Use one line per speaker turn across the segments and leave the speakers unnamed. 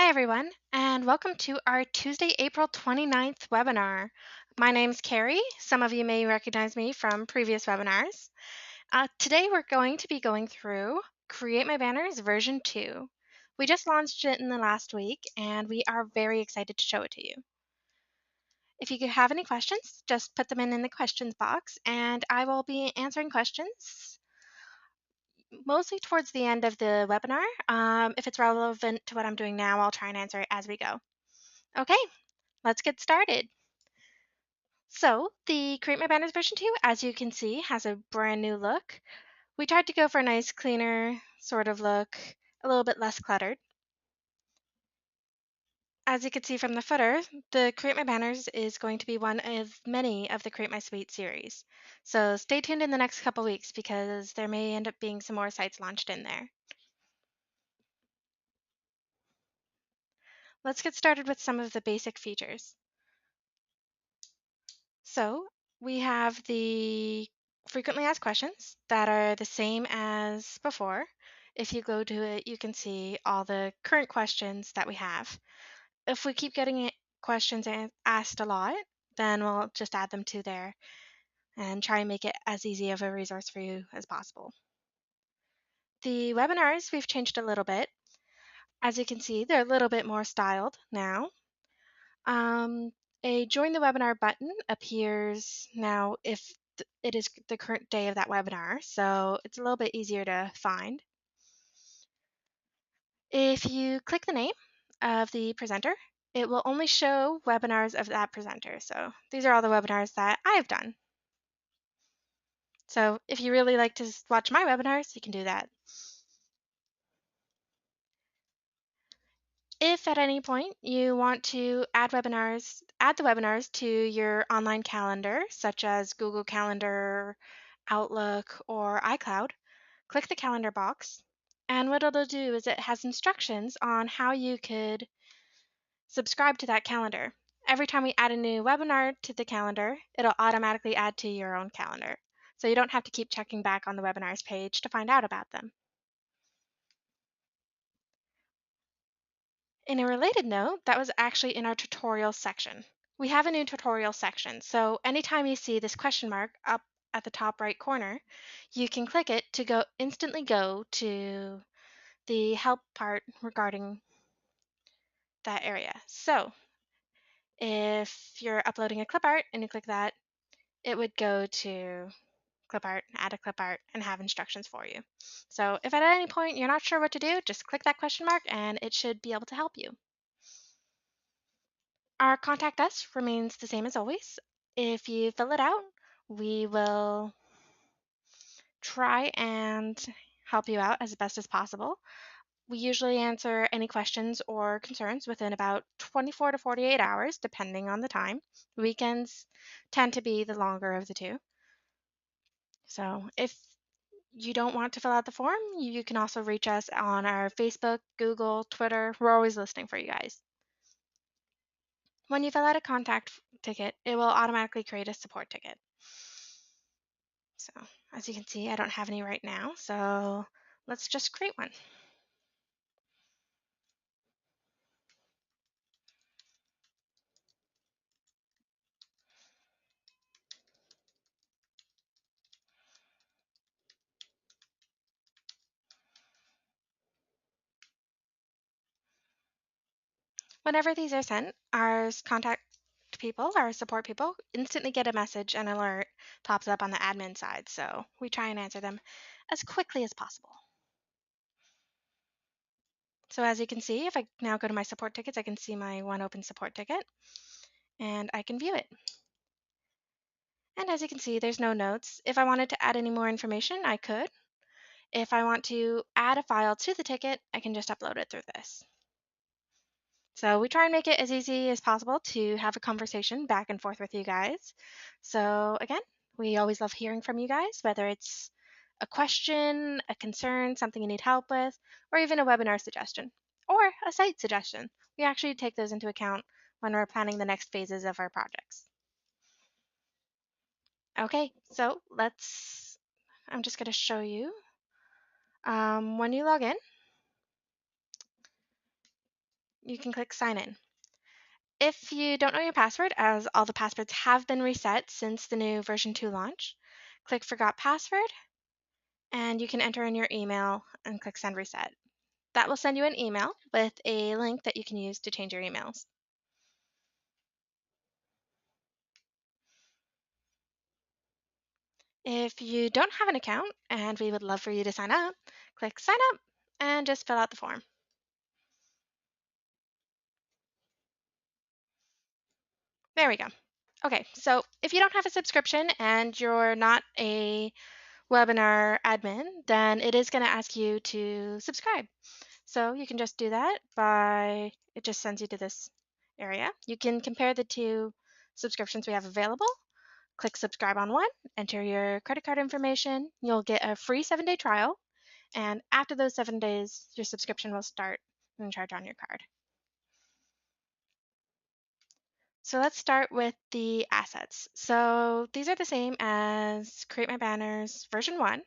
Hi, everyone, and welcome to our Tuesday, April 29th webinar. My name's Carrie. Some of you may recognize me from previous webinars. Today, we're going to be going through Create My Banners version 2. We just launched it in the last week, and we are very excited to show it to you. If you have any questions, just put them in the questions box, and I will be answering questions mostly towards the end of the webinar. If it's relevant to what I'm doing now, I'll try and answer it as we go. Okay, let's get started. So the Create My Banners version 2, as you can see, has a brand new look. We tried to go for a nice, cleaner sort of look, a little bit less cluttered. As you can see from the footer, the Create My Banners is going to be one of many of the Create My Suite series. So stay tuned in the next couple weeks because there may end up being some more sites launched in there. Let's get started with some of the basic features. So we have the frequently asked questions that are the same as before. If you go to it, you can see all the current questions that we have. If we keep getting questions asked a lot, then we'll just add them to there and try and make it as easy of a resource for you as possible. The webinars, we've changed a little bit. As you can see, they're a little bit more styled now. Um, a join the webinar button appears now if it is the current day of that webinar, so it's a little bit easier to find. If you click the name of the presenter, it will only show webinars of that presenter. So these are all the webinars that I've done. So if you really like to watch my webinars, you can do that. If at any point you want to add the webinars to your online calendar, such as Google Calendar, Outlook, or iCloud, click the calendar box. And what it'll do is it has instructions on how you could subscribe to that calendar. Every time we add a new webinar to the calendar, it'll automatically add to your own calendar. So you don't have to keep checking back on the webinars page to find out about them. In a related note, that was actually in our tutorial section. We have a new tutorial section, so anytime you see this question mark up at the top right corner, you can click it to instantly go to the help part regarding that area. So if you're uploading a clip art and you click that, it would go to clip art, add a clip art, and have instructions for you. So if at any point you're not sure what to do, just click that question mark and it should be able to help you. Our contact us remains the same as always. If you fill it out, we will try and help you out as best as possible. We usually answer any questions or concerns within about 24 to 48 hours, depending on the time. Weekends tend to be the longer of the two. So if you don't want to fill out the form, you can also reach us on our Facebook, Google, Twitter. We're always listening for you guys. When you fill out a contact ticket, it will automatically create a support ticket. So as you can see, I don't have any right now, so let's just create one. Whenever these are sent, our contact people, our support people, instantly get a message and alert pops up on the admin side, so we try and answer them as quickly as possible. So as you can see, if I now go to my support tickets, I can see my one open support ticket, and I can view it. And as you can see, there's no notes. If I wanted to add any more information, I could. If I want to add a file to the ticket, I can just upload it through this. So we try and make it as easy as possible to have a conversation back and forth with you guys. So again, we always love hearing from you guys, whether it's a question, a concern, something you need help with, or even a webinar suggestion, or a site suggestion. We actually take those into account when we're planning the next phases of our projects. Okay, so I'm just going to show you. When you log in, you can click Sign In. If you don't know your password, as all the passwords have been reset since the new version 2 launch, click Forgot Password, and you can enter in your email and click Send Reset. That will send you an email with a link that you can use to change your emails. If you don't have an account and we would love for you to sign up, click Sign Up and just fill out the form. There we go. Okay, so if you don't have a subscription and you're not a webinar admin, then it is going to ask you to subscribe. So you can just do that by, it just sends you to this area. You can compare the two subscriptions we have available. Click subscribe on one, enter your credit card information. You'll get a free 7-day trial. And after those 7 days, your subscription will start and charge on your card. So let's start with the assets. So these are the same as Create My Banners version 1,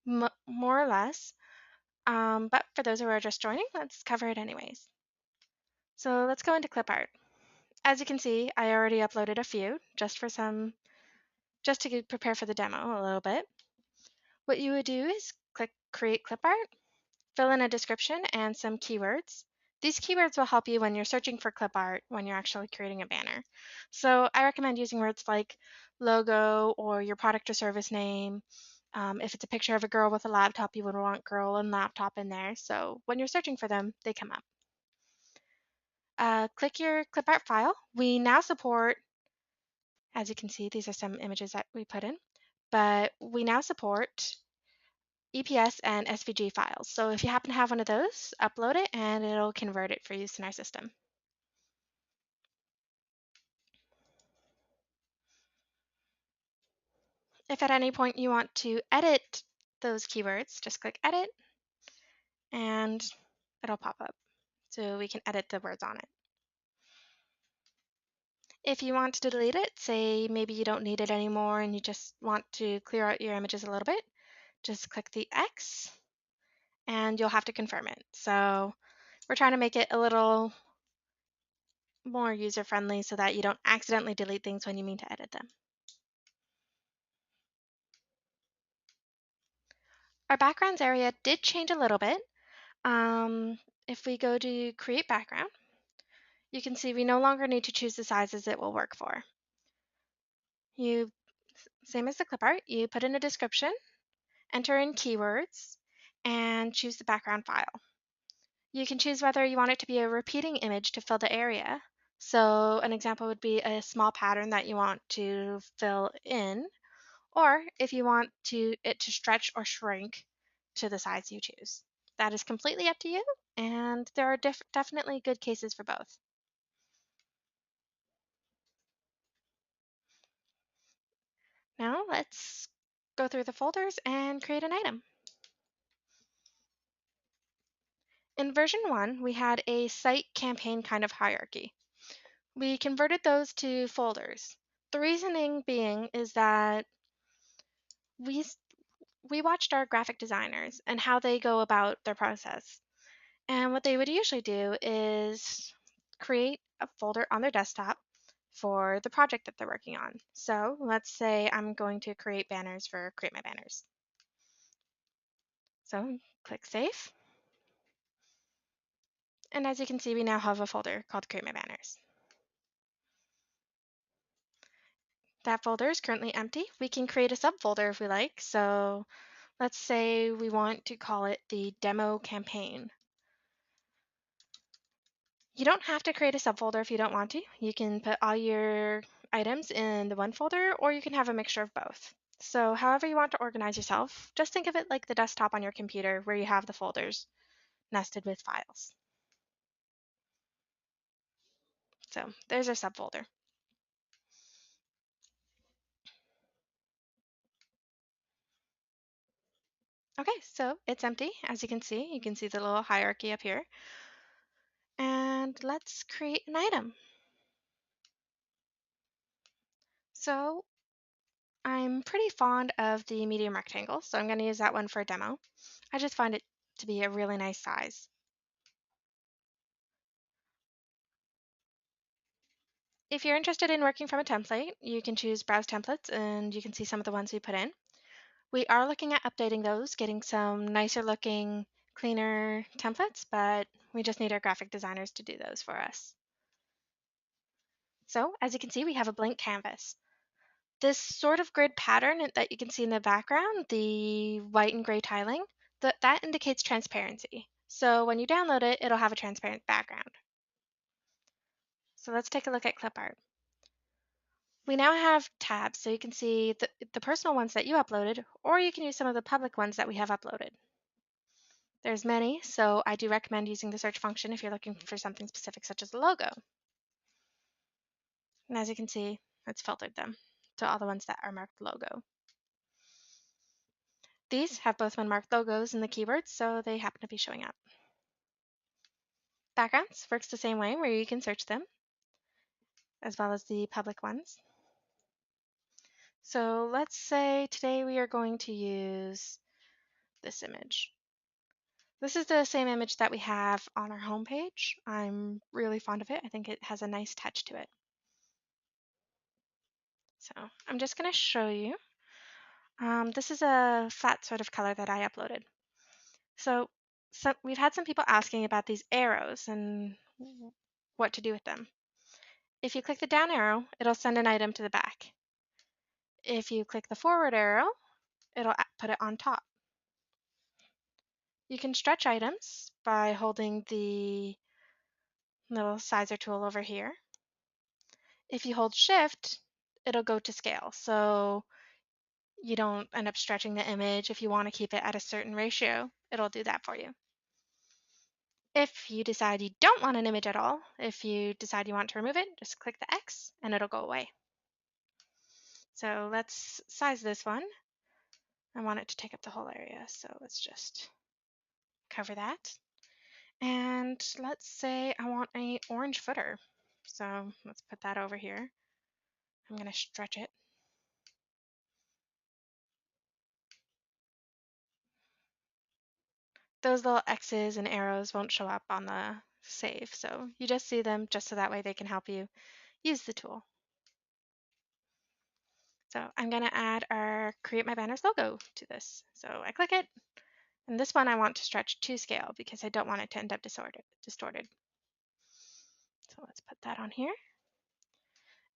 more or less. But for those who are just joining, let's cover it anyways. So let's go into clip art. As you can see, I already uploaded a few just to prepare for the demo a little bit. What you would do is click Create Clip Art, fill in a description and some keywords. These keywords will help you when you're searching for clip art when you're actually creating a banner. So I recommend using words like logo or your product or service name. If it's a picture of a girl with a laptop, you would want girl and laptop in there. So when you're searching for them, they come up. Click your clip art file. We now support, as you can see, these are some images that we put in, but we now support EPS and SVG files. So if you happen to have one of those, upload it and it'll convert it for use in our system. If at any point you want to edit those keywords, just click Edit and it'll pop up. So we can edit the words on it. If you want to delete it, say maybe you don't need it anymore and you just want to clear out your images a little bit, just click the X and you'll have to confirm it. So we're trying to make it a little more user-friendly so that you don't accidentally delete things when you mean to edit them. Our backgrounds area did change a little bit. If we go to create background, you can see we no longer need to choose the sizes it will work for. Same as the clip art, you put in a description, enter in keywords, and choose the background file. You can choose whether you want it to be a repeating image to fill the area. So an example would be a small pattern that you want to fill in, or if you want it to stretch or shrink to the size you choose. That is completely up to you, and there are definitely good cases for both. Now let's go through the folders and create an item. In version 1, we had a site campaign kind of hierarchy. We converted those to folders. The reasoning being is that we we watched our graphic designers and how they go about their process. And what they would usually do is create a folder on their desktop for the project that they're working on. So let's say I'm going to create banners for Create My Banners. So click Save. And as you can see, we now have a folder called Create My Banners. That folder is currently empty. We can create a subfolder if we like. So let's say we want to call it the demo campaign. You don't have to create a subfolder if you don't want to. You can put all your items in the one folder, or you can have a mixture of both. So however you want to organize yourself, just think of it like the desktop on your computer where you have the folders nested with files. So there's our subfolder. Okay, so it's empty, as you can see. You can see the little hierarchy up here. And let's create an item. So I'm pretty fond of the medium rectangle, so I'm going to use that one for a demo. I just find it to be a really nice size. If you're interested in working from a template, you can choose Browse Templates and you can see some of the ones we put in. We are looking at updating those, getting some nicer looking, cleaner templates, but we just need our graphic designers to do those for us. So as you can see, we have a blank canvas. This sort of grid pattern that you can see in the background, the white and gray tiling, that indicates transparency. So when you download it, it'll have a transparent background. So let's take a look at clip art. We now have tabs, so you can see the personal ones that you uploaded, or you can use some of the public ones that we have uploaded. There's many, so I do recommend using the search function if you're looking for something specific, such as a logo. And as you can see, it's filtered them to all the ones that are marked logo. These have both been marked logos in the keywords, so they happen to be showing up. Backgrounds works the same way, where you can search them, as well as the public ones. So let's say today we are going to use this image. This is the same image that we have on our homepage. I'm really fond of it. I think it has a nice touch to it. So I'm just going to show you. This is a flat sort of color that I uploaded. So we've had some people asking about these arrows and what to do with them. If you click the down arrow, it'll send an item to the back. If you click the forward arrow, it'll put it on top. You can stretch items by holding the little sizer tool over here. If you hold shift, it'll go to scale. So you don't end up stretching the image. If you want to keep it at a certain ratio, it'll do that for you. If you decide you don't want an image at all, if you decide you want to remove it, just click the X and it'll go away. So let's size this one. I want it to take up the whole area, so let's just cover that. And let's say I want an orange footer. So let's put that over here. I'm going to stretch it. Those little X's and arrows won't show up on the save, so you just see them just so that way they can help you use the tool. So I'm going to add our Create My Banners logo to this. So I click it, and this one I want to stretch to scale because I don't want it to end up distorted. So let's put that on here.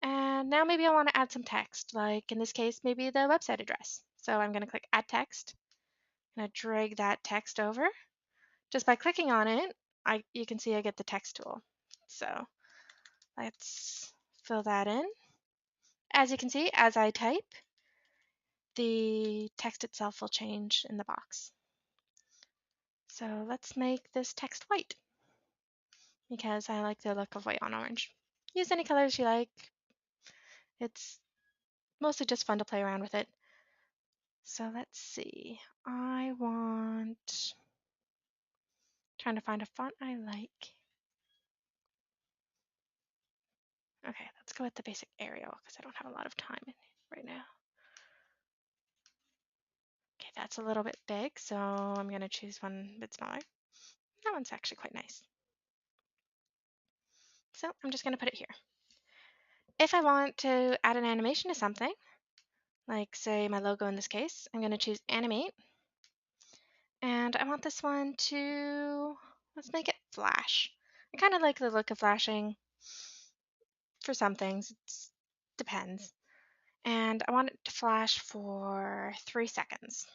And now maybe I want to add some text, like in this case, maybe the website address. So I'm going to click Add Text. I'm going to drag that text over. Just by clicking on it, you can see I get the text tool. So let's fill that in. As you can see, as I type, the text itself will change in the box. So let's make this text white because I like the look of white on orange. Use any colors you like. It's mostly just fun to play around with it. So let's see. Trying to find a font I like. Okay, let's go with the basic Arial because I don't have a lot of time right now. Okay, that's a little bit big, so I'm going to choose one a bit smaller. That one's actually quite nice. So I'm just going to put it here. If I want to add an animation to something, like say my logo in this case, I'm going to choose Animate. And I want this one to, let's make it flash. I kind of like the look of flashing. For some things, it depends. And I want it to flash for 3 seconds.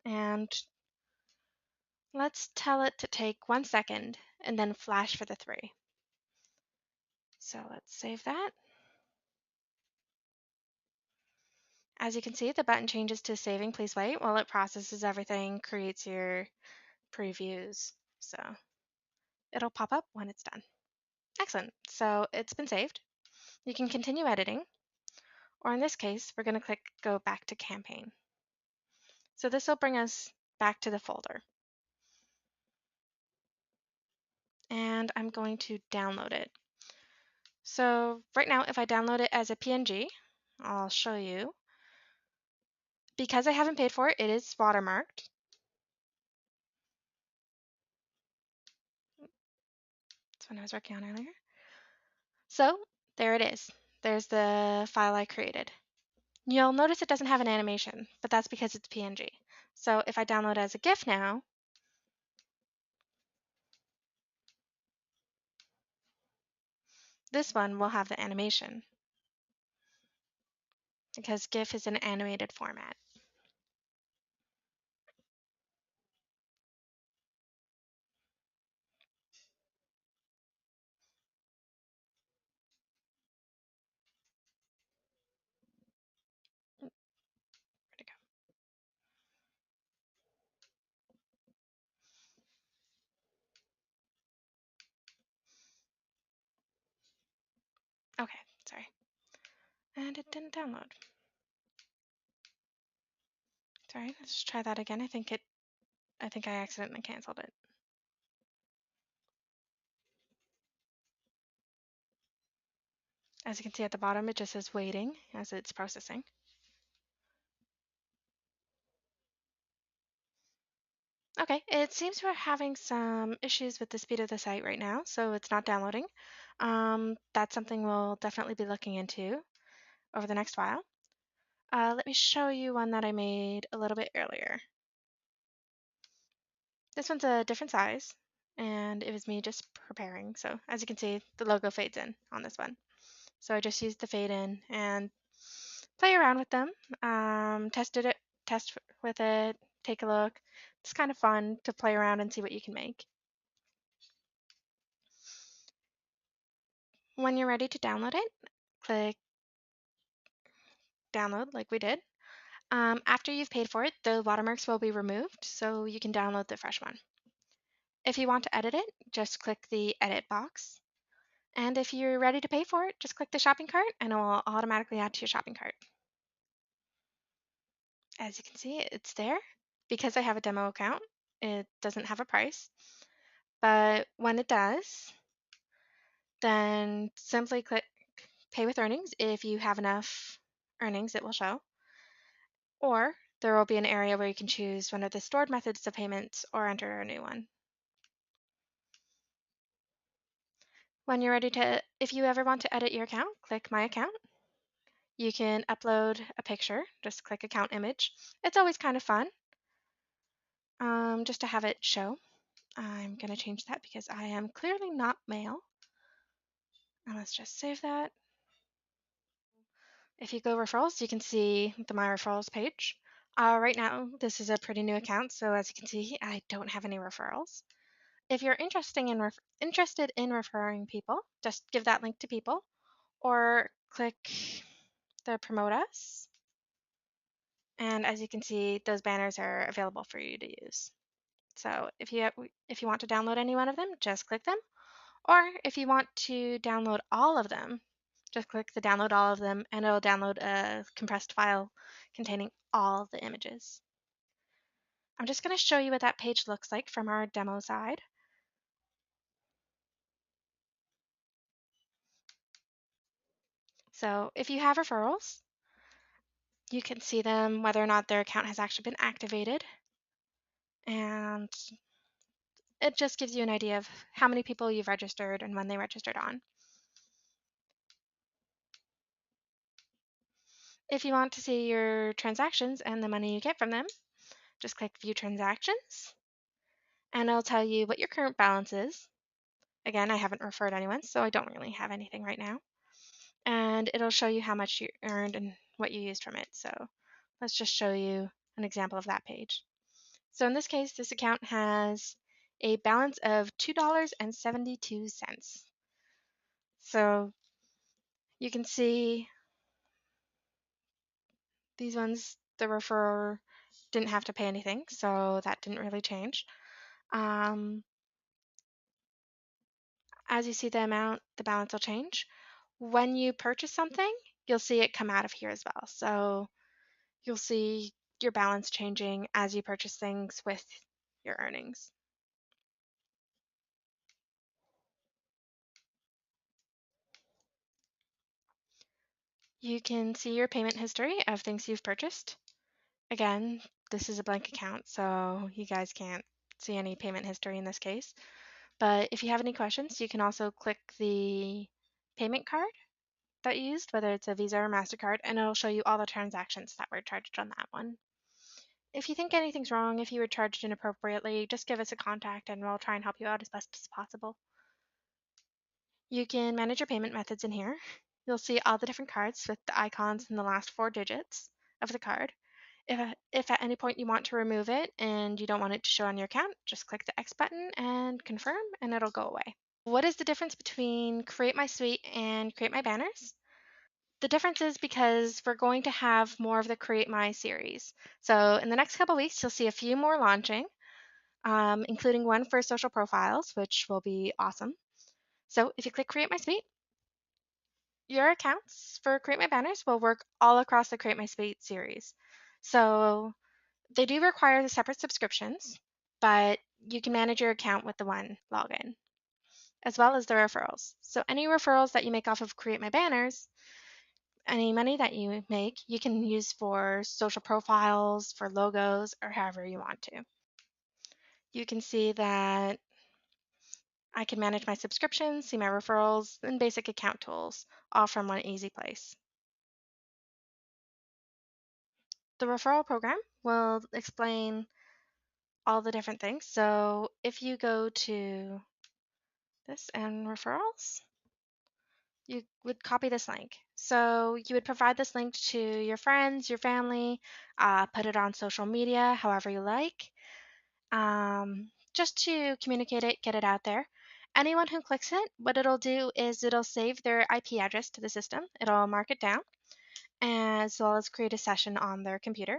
And let's tell it to take 1 second and then flash for the 3. So let's save that. As you can see, the button changes to saving. Please wait while it processes everything, creates your previews. So it'll pop up when it's done. Excellent. So it's been saved. You can continue editing, or in this case, we're going to click Go Back to Campaign. So this will bring us back to the folder. And I'm going to download it. So right now, if I download it as a PNG, I'll show you. Because I haven't paid for it, it is watermarked. That's what I was working on earlier. So There it is. There's the file I created. You'll notice it doesn't have an animation, but that's because it's PNG. So if I download it as a GIF now, this one will have the animation because GIF is an animated format. Where'd it go? Okay, sorry. And it didn't download. Sorry, let's just try that again. I think I accidentally canceled it. As you can see at the bottom, it just says waiting as it's processing. Okay, it seems we're having some issues with the speed of the site right now, so it's not downloading. That's something we'll definitely be looking into over the next while. Let me show you one that I made a little bit earlier. This one's a different size, and it was me just preparing. So as you can see, the logo fades in on this one. So I just used the fade in and play around with them, test with it, take a look. It's kind of fun to play around and see what you can make. When you're ready to download it, click download like we did. After you've paid for it, the watermarks will be removed, so you can download the fresh one. If you want to edit it, just click the edit box. And if you're ready to pay for it, just click the shopping cart and it will automatically add to your shopping cart. As you can see, it's there. Because I have a demo account, it doesn't have a price. But when it does, then simply click Pay with Earnings. If you have enough earnings, it will show. Or there will be an area where you can choose one of the stored methods of payments or enter a new one. When you're ready to, if you ever want to edit your account, click My Account. You can upload a picture, just click Account Image. It's always kind of fun just to have it show. I'm going to change that because I am clearly not male. And let's just save that. If you go referrals, you can see the My Referrals page. Right now, this is a pretty new account, so as you can see, I don't have any referrals. If you're interested in referring people, just give that link to people or click the Promote Us. And as you can see, those banners are available for you to use. So if you want to download any one of them, just click them. Or if you want to download all of them, just click the download all of them and it'll download a compressed file containing all the images. I'm just going to show you what that page looks like from our demo side. So if you have referrals, you can see them whether or not their account has actually been activated. And it just gives you an idea of how many people you've registered and when they registered on. If you want to see your transactions and the money you get from them, just click View Transactions, and it'll tell you what your current balance is. Again, I haven't referred anyone, so I don't really have anything right now. And it'll show you how much you earned and what you used from it. So let's just show you an example of that page. So in this case, this account has a balance of $2.72. So you can see these ones, the referrer didn't have to pay anything, so that didn't really change. As you see the amount, the balance will change. When you purchase something, you'll see it come out of here as well. So you'll see your balance changing as you purchase things with your earnings. You can see your payment history of things you've purchased. Again, this is a blank account, so you guys can't see any payment history in this case. But if you have any questions, you can also click the payment card that you used, whether it's a Visa or MasterCard, and it'll show you all the transactions that were charged on that one. If you think anything's wrong, if you were charged inappropriately, just give us a contact and we'll try and help you out as best as possible. You can manage your payment methods in here. You'll see all the different cards with the icons and the last 4 digits of the card. If at any point you want to remove it and you don't want it to show on your account, just click the X button and confirm and it'll go away. What is the difference between Create My Suite and Create My Banners? The difference is because we're going to have more of the Create My series. So in the next couple weeks, you'll see a few more launching, including one for social profiles, which will be awesome. So if you click Create My Suite, your accounts for Create My Banners will work all across the Create My Suite series. So they do require the separate subscriptions, but you can manage your account with the one login, as well as the referrals. So any referrals that you make off of Create My Banners, any money that you make, you can use for social profiles, for logos, or however you want to. You can see that I can manage my subscriptions, see my referrals, and basic account tools, all from one easy place. The referral program will explain all the different things. So if you go to this and referrals, you would copy this link. So you would provide this link to your friends, your family, put it on social media, however you like, just to communicate it, get it out there. Anyone who clicks it, what it'll do is it'll save their IP address to the system. It'll mark it down, as well as create a session on their computer,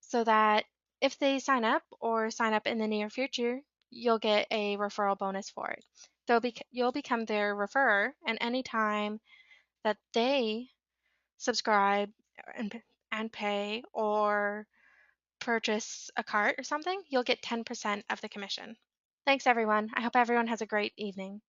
so that if they sign up or sign up in the near future, you'll get a referral bonus for it. You'll become their referrer, and anytime that they subscribe and pay or purchase a cart or something, you'll get 10% of the commission. Thanks, everyone. I hope everyone has a great evening.